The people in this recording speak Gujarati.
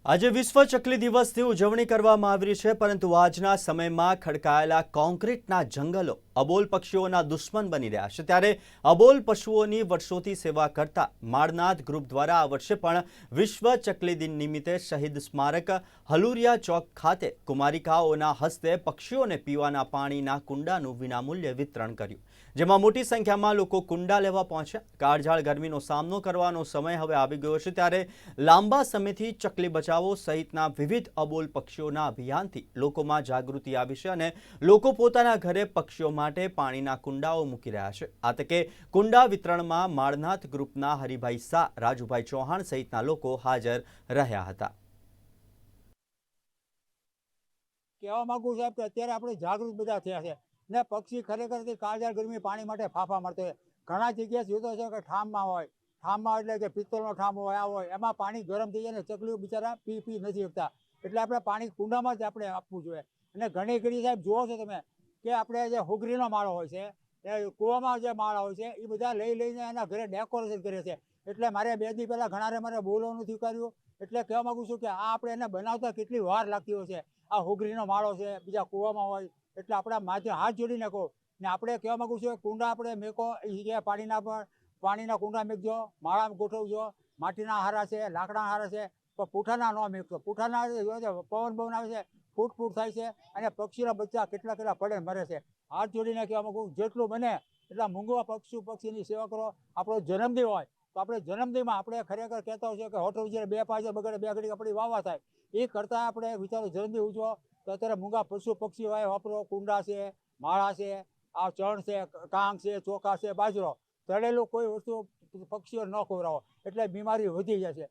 આજે વિશ્વ ચકલી દિવસની ઉજવણી કરવામાં આવી છે, પરંતુ આજના સમયમાં ખડકાયેલા કોન્ક્રીટના જંગલો અબોલ પક્ષીઓના દુશ્મન બની રહ્યા છે। ત્યારે અબોલ પશુઓની વર્ષોથી સેવા કરતા માળનાથ ગ્રુપ દ્વારા આ વર્ષે પણ વિશ્વ ચકલી દિન નિમિત્તે શહીદ સ્મારક હલુરિયા ચોક ખાતે કુમારિકાઓના હસ્તે પક્ષીઓને પીવાના પાણીના કુંડાનું વિનામૂલ્યે વિતરણ કર્યું, જેમાં મોટી સંખ્યામાં લોકો કુંડા લેવા પહોંચ્યા। કાળઝાળ ગરમીનો સામનો કરવાનો સમય હવે આવી ગયો છે, ત્યારે લાંબા સમયથી ચકલી બચાવો સહિતના વિવિધ અબોલ પક્ષીઓના અભિયાનથી લોકોમાં જાગૃતિ આવી છે અને લોકો પોતાના ઘરે પક્ષીઓ માટે પાણીના કુંડાઓ મૂકી રહ્યા છે। આ તકે કુંડા વિતરણમાં માળનાથ ગ્રુપના હરિભાઈ શાહ, રાજુભાઈ ચૌહાણ સહિતના લોકો હાજર રહ્યા હતા। કહેવા માંગુ સાહેબ કે અત્યારે આપણે જાગૃત બધા થયા છે ને પક્ષી ખરેખર કાળઝાળ ગરમી પાણી માટે ફાફા મારતો હોય। ઘણા જગ્યાએ જોતો છે કે ઠામમાં એટલે કે પિત્તળનો ઠામ હોય, આ હોય, એમાં પાણી ગરમ થઈ જાય ને ચકલીઓ બિચારા પી નથી શકતા, એટલે આપણે પાણી કુંડામાં જ આપણે આપવું જોઈએ। અને ઘણી ઘડી સાહેબ જુઓ છો તમે કે આપણે જે હોગરીનો માળો હોય છે, એ કૂવામાં જે માળા હોય છે, એ બધા લઈને એના ઘરે ડેકોરેશન કરે છે। એટલે મારે 2 દી પહેલાં ઘણાને મારે બોલવાનું થયું, એટલે કહેવા માગું છું કે આ આપણે એને બનાવતા કેટલી વાર લાગતી હોય છે। આ હોગરીનો માળો છે, બીજા કૂવામાં હોય, એટલે આપણા માથે હાથ જોડીને કહો ને આપણે કહેવા માગું છું કે કુંડા આપણે મેકો એ જગ્યાએ પાણીના કુંડા મેકજો, માળા ગોઠવજો, માટીના હારા છે, લાકડાના હારા છે, પણ પૂંઠાના ન મેકજો। પૂંઠાના પવન આવે છે, ફૂટ થાય છે અને પક્ષીના બચ્ચા કેટલા પડે મરે છે। હાથ જોડીને કહેવા માગું જેટલું બને એટલા મૂંગવા પક્ષીની સેવા કરો। આપણો જન્મદિન હોય તો આપણે જન્મદિનમાં આપણે ખરેખર કહેતા હોય છે કે હોટલ જ્યારે 2 પાછળ બગડે 2 ઘડી આપણી વાવા થાય, એ કરતાં આપણે વિચારો જન્મદિન ઉજવો તો અત્યારે મૂંગા પક્ષી હોય વાપરો, કુંડા છે, માળા છે, આ ચણ છે, કાંગ છે, ચોખા છે, બાજરો, તળેલું કોઈ વસ્તુ પક્ષીઓ ન ખવડાવો એટલે બીમારી વધી જાય છે।